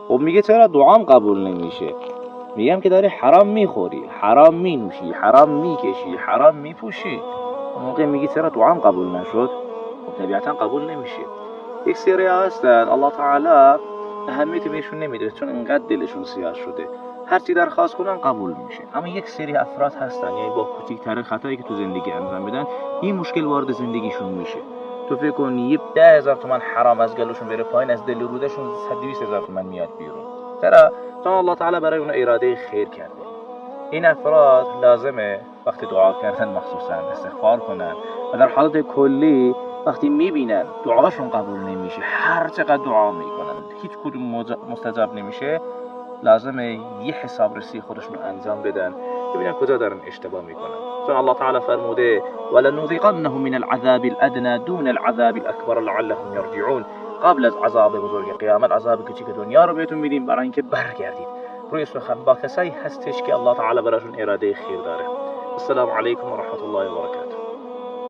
خب میگه چرا دعام قبول نمیشه؟ میگم که داری حرام میخوری، حرام مینوشی، حرام میکشی، حرام میپوشی. اون موقع میگی چرا دعام قبول نشد؟ خب طبیعتا قبول نمیشه. یک سری هستن الله تعالی اهمیتی بهشون نمیده چون انقدر دلشون سیاه شده، هرچی درخواست کنن قبول میشه. اما یک سری افراد هستن یعنی با کوچکترین خطایی که تو زندگی انجام بدن این مشکل وارد زندگیشون میشه. تو فکر کن یه 10,000 تومان حرام از گلوشون بره پایین، از دل رودشون 100,000 تومان میاد بیرون. چرا؟ چون الله تعالی برای اون اراده خیر کرده. این افراد لازمه وقتی دعا کردن مخصوصا استغفار کنن و در حالت کلی وقتی میبینن دعاشون قبول نمیشه، هر چقدر دعا میکنن هیچ کدوم مستجاب نمیشه، لازمه یه حسابرسی خودشون انجام بدن ببینن کجا دارن اشتباه میکنن. چون الله تعالی فرموده ولنذيقنهم من العذاب الادنى دون العذاب الاكبر لعلهم يرجعون. قبل از عذاب بزرگ قیامت عذاب کوچیک دنیا رو بهتون میدیم برای اینکه برگردید. روی سخن با کسایی هستش که الله تعالی براشون اراده خیر داره. السلام علیکم و رحمت الله و برکاته.